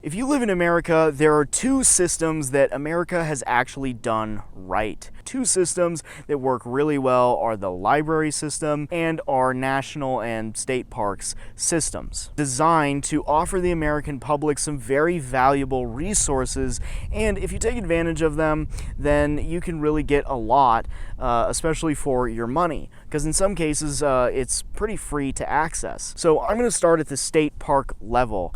If you live in America, there are two systems that America has actually done right. Two systems that work really well are the library system and our national and state parks systems, designed to offer the American public some very valuable resources, and if you take advantage of them, then you can really get a lot, especially for your money, because in some cases it's pretty free to access. So I'm going to start at the state park level.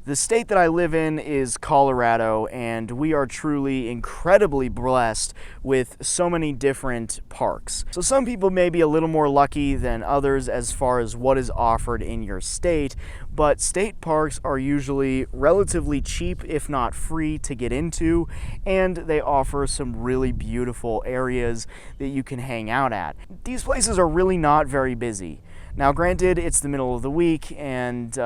The state that I live in is Colorado, and we are truly incredibly blessed with so many different parks. So some people may be a little more lucky than others as far as what is offered in your state, but state parks are usually relatively cheap, if not free, to get into, and they offer some really beautiful areas that you can hang out at. These places are really not very busy. Now, granted, it's the middle of the week, and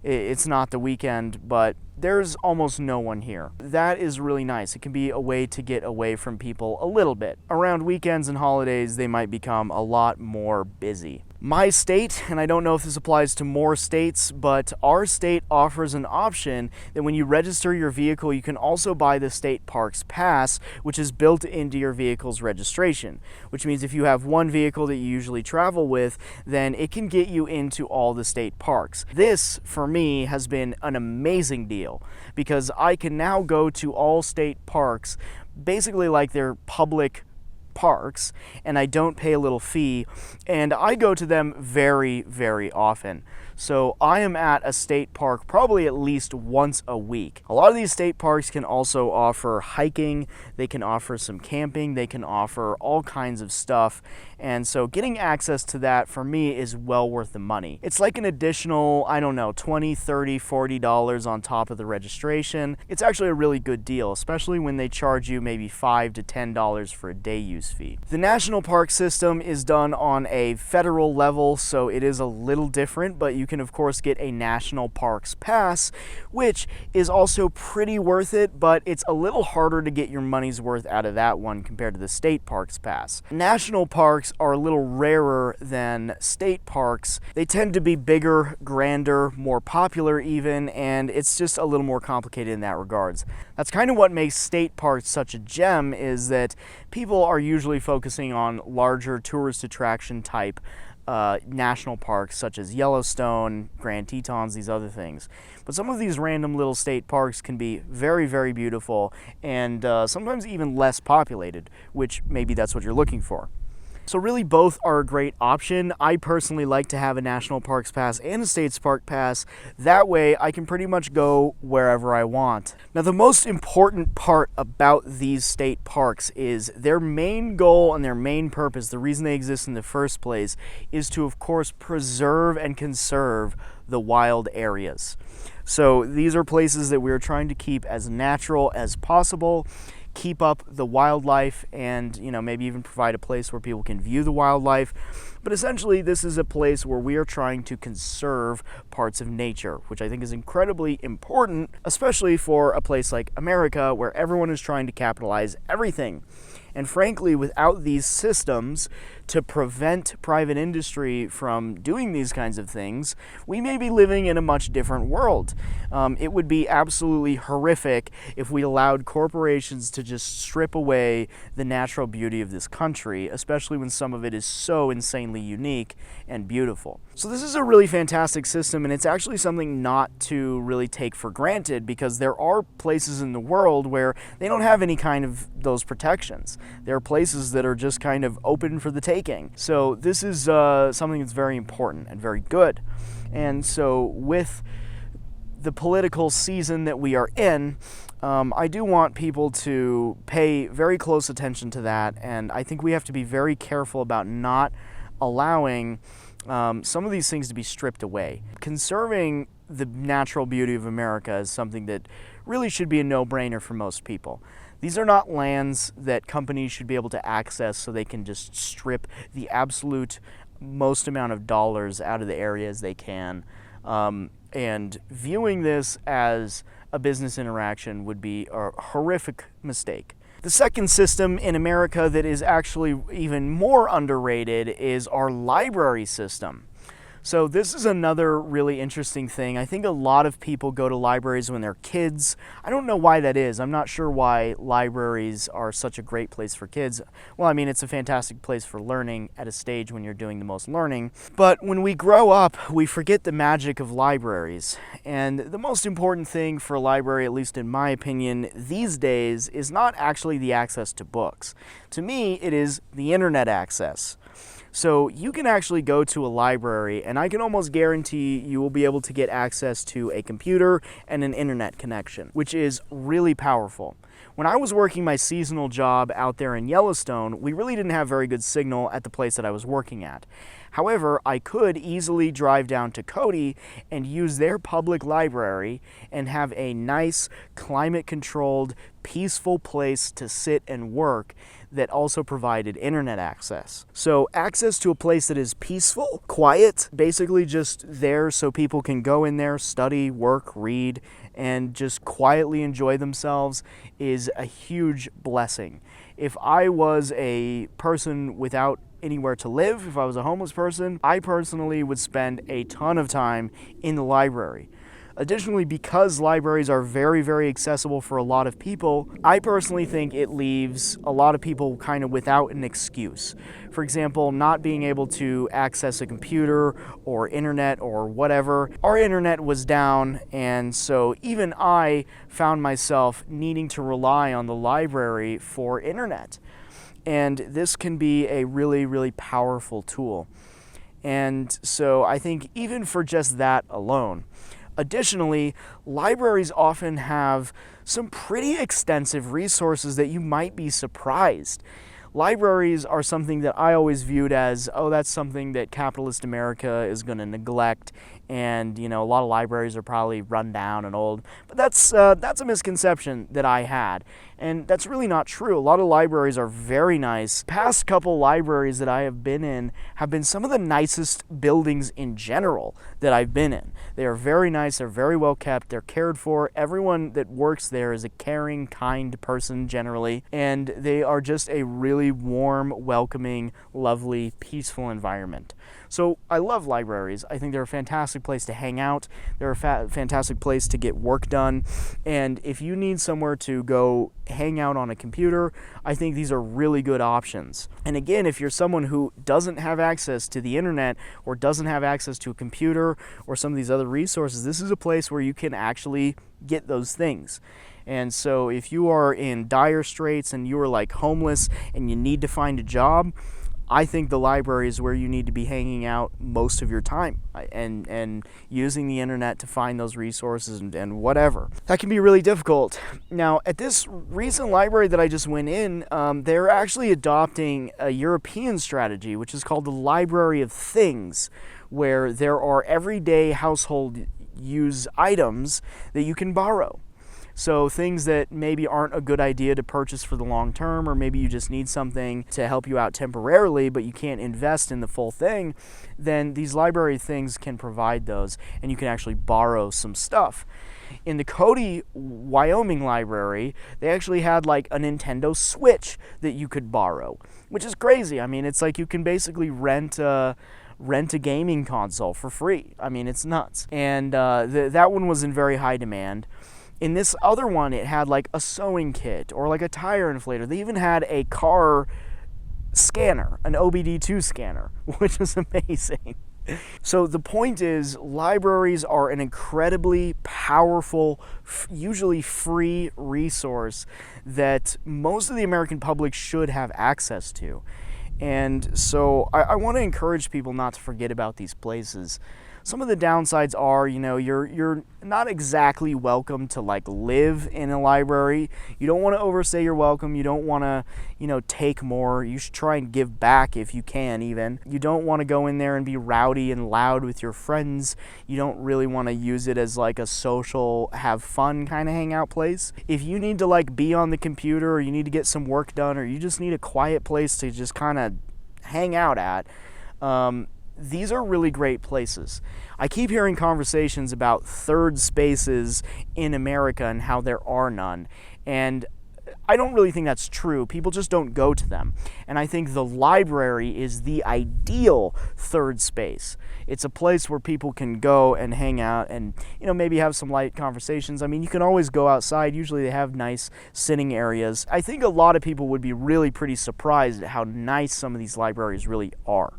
it's not the weekend, but there's almost no one here. That is really nice. It can be a way to get away from people a little bit. Around weekends and holidays, they might become a lot more busy. My state, and I don't know if this applies to more states, but our state offers an option that when you register your vehicle, you can also buy the State Parks Pass, which is built into your vehicle's registration, which means if you have one vehicle that you usually travel with, then it can get you into all the state parks. This, for me, has been an amazing deal because I can now go to all state parks basically like they're public parks, and I don't pay a little fee, and I go to them very, very often. So I am at a state park probably at least once a week. A lot of these state parks can also offer hiking, they can offer some camping, they can offer all kinds of stuff, and so getting access to that for me is well worth the money. It's like an additional, I don't know, $20, $30, $40 on top of the registration. It's actually a really good deal, especially when they charge you maybe $5 to $10 for a day use fee. The national park system is done on a federal level, so it is a little different, but you can of course get a national parks pass, which is also pretty worth it, but it's a little harder to get your money's worth out of that one compared to the state parks pass. National parks are a little rarer than state parks. They tend to be bigger, grander, more popular even, and it's just a little more complicated in that regards. That's kind of what makes state parks such a gem, is that people are usually focusing on larger tourist attraction type national parks such as Yellowstone, Grand Tetons, these other things. But some of these random little state parks can be very, very beautiful and sometimes even less populated, which maybe that's what you're looking for. So really both are a great option. I personally like to have a National Parks Pass and a State's Park Pass. That way I can pretty much go wherever I want. Now the most important part about these state parks is their main goal and their main purpose, the reason they exist in the first place, is to of course preserve and conserve the wild areas. So these are places that we're trying to keep as natural as possible, keep up the wildlife, and maybe even provide a place where people can view the wildlife. But essentially this is a place where we are trying to conserve parts of nature, which I think is incredibly important, especially for a place like America where everyone is trying to capitalize everything. And frankly, without these systems to prevent private industry from doing these kinds of things, we may be living in a much different world. It would be absolutely horrific if we allowed corporations to just strip away the natural beauty of this country, especially when some of it is so insanely unique and beautiful. So this is a really fantastic system, and it's actually something not to really take for granted, because there are places in the world where they don't have any kind of those protections. There are places that are just kind of open for the taking. So this is something that's very important and very good. And so with the political season that we are in, I do want people to pay very close attention to that, and I think we have to be very careful about not allowing some of these things to be stripped away. Conserving the natural beauty of America is something that really should be a no-brainer for most people. These are not lands that companies should be able to access so they can just strip the absolute most amount of dollars out of the areas they can. And viewing this as a business interaction would be a horrific mistake. The second system in America that is actually even more underrated is our library system. So this is another really interesting thing. I think a lot of people go to libraries when they're kids. I don't know why that is. I'm not sure why libraries are such a great place for kids. Well, I mean, it's a fantastic place for learning at a stage when you're doing the most learning. But when we grow up, we forget the magic of libraries. And the most important thing for a library, at least in my opinion, these days is not actually the access to books. To me, it is the internet access. So you can actually go to a library, and I can almost guarantee you will be able to get access to a computer and an internet connection, which is really powerful. When I was working my seasonal job out there in Yellowstone, we really didn't have very good signal at the place that I was working at. However, I could easily drive down to Cody and use their public library and have a nice, climate-controlled, peaceful place to sit and work that also provided internet access. So access to a place that is peaceful, quiet, basically just there so people can go in there, study, work, read, and just quietly enjoy themselves is a huge blessing. If I was a person without anywhere to live, if I was a homeless person, I personally would spend a ton of time in the library. Additionally, because libraries are very, very accessible for a lot of people, I personally think it leaves a lot of people kind of without an excuse. For example, not being able to access a computer or internet or whatever. Our internet was down, and so even I found myself needing to rely on the library for internet. And this can be a really, really powerful tool. And so I think even for just that alone. Additionally, libraries often have some pretty extensive resources that you might be surprised. Libraries are something that I always viewed as, oh, that's something that capitalist America is going to neglect, and a lot of libraries are probably run down and old. But that's a misconception that I had, and that's really not true. A lot of libraries are very nice. Past couple libraries that I have been in have been some of the nicest buildings in general that I've been in. They are very nice. They're very well kept. They're cared for. Everyone that works there is a caring, kind person generally, and they are just a really warm, welcoming, lovely, peaceful environment. So I love libraries. I think they're a fantastic place to hang out. They're a fantastic place to get work done. And if you need somewhere to go hang out on a computer, I think these are really good options. And again, if you're someone who doesn't have access to the internet or doesn't have access to a computer or some of these other resources, this is a place where you can actually get those things. And so if you are in dire straits and you are like homeless and you need to find a job, I think the library is where you need to be hanging out most of your time and using the internet to find those resources and whatever. That can be really difficult. Now, at this recent library that I just went in, they're actually adopting a European strategy, which is called the Library of Things, where there are everyday household use items that you can borrow. So things that maybe aren't a good idea to purchase for the long term, or maybe you just need something to help you out temporarily, but you can't invest in the full thing, then these library things can provide those, and you can actually borrow some stuff. In the Cody, Wyoming library, they actually had like a Nintendo Switch that you could borrow, which is crazy. I mean, it's like you can basically rent a gaming console for free. I mean, it's nuts. And that one was in very high demand. In this other one, it had like a sewing kit or like a tire inflator. They even had a car scanner, an OBD2 scanner, which is amazing. So the point is, libraries are an incredibly powerful, usually free resource that most of the American public should have access to. And so I want to encourage people not to forget about these places. Some of the downsides are, you're not exactly welcome to like live in a library. You don't want to overstay your welcome. You don't want to, take more. You should try and give back if you can even. You don't want to go in there and be rowdy and loud with your friends. You don't really want to use it as like a social, have fun kind of hangout place. If you need to like be on the computer, or you need to get some work done, or you just need a quiet place to just kind of hang out at, these are really great places. I keep hearing conversations about third spaces in America and how there are none. And I don't really think that's true. People just don't go to them. And I think the library is the ideal third space. It's a place where people can go and hang out and, maybe have some light conversations. I mean, you can always go outside. Usually they have nice sitting areas. I think a lot of people would be really pretty surprised at how nice some of these libraries really are.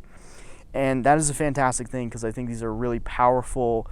And that is a fantastic thing, because I think these are really powerful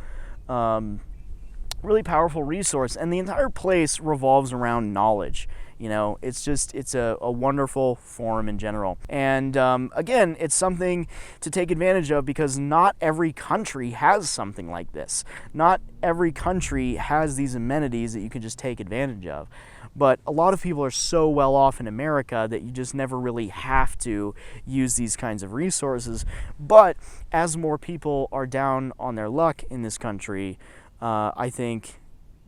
resource, and the entire place revolves around knowledge. It's a wonderful forum in general. And again, it's something to take advantage of, because not every country has something like this. Not every country has these amenities that you can just take advantage of. But a lot of people are so well off in America that you just never really have to use these kinds of resources. But as more people are down on their luck in this country, I think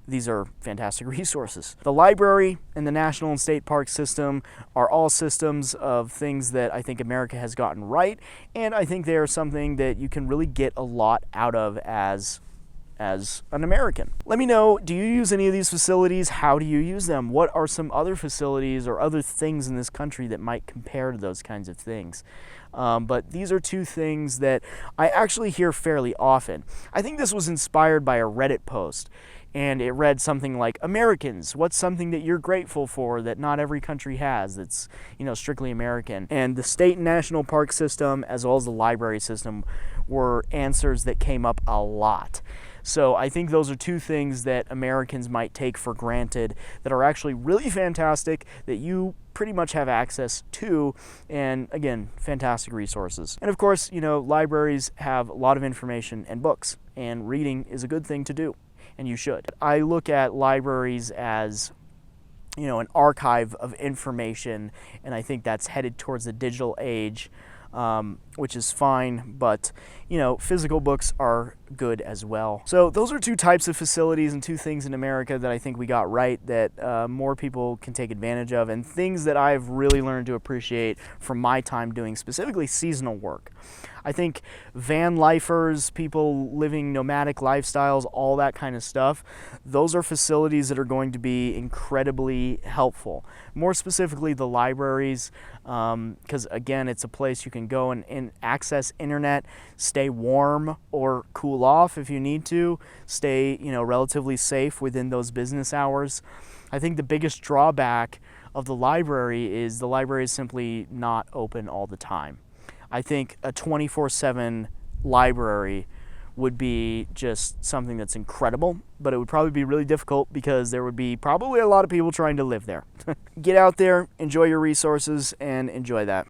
these are fantastic resources. The library and the national and state park system are all systems of things that I think America has gotten right, and I think they are something that you can really get a lot out of as an American. Let me know, do you use any of these facilities? How do you use them? What are some other facilities or other things in this country that might compare to those kinds of things? But these are two things that I actually hear fairly often. I think this was inspired by a Reddit post, and it read something like, Americans, what's something that you're grateful for that not every country has that's, strictly American? And the state and national park system, as well as the library system, were answers that came up a lot. So I think those are two things that Americans might take for granted that are actually really fantastic, that you pretty much have access to, and again, fantastic resources. And of course, libraries have a lot of information and books, and reading is a good thing to do, and you should. I look at libraries as an archive of information, and I think that's headed towards the digital age, which is fine, but physical books are good as well. So those are two types of facilities and two things in America that I think we got right, that more people can take advantage of, and things that I've really learned to appreciate from my time doing specifically seasonal work. I think van lifers, people living nomadic lifestyles, all that kind of stuff, those are facilities that are going to be incredibly helpful. More specifically, the libraries, because again, it's a place you can go and access internet, stay warm or cool off if you need to, stay relatively safe within those business hours. I think the biggest drawback of the library is simply not open all the time. I think a 24/7 library would be just something that's incredible, but it would probably be really difficult because there would be probably a lot of people trying to live there. Get out there, enjoy your resources, and enjoy that.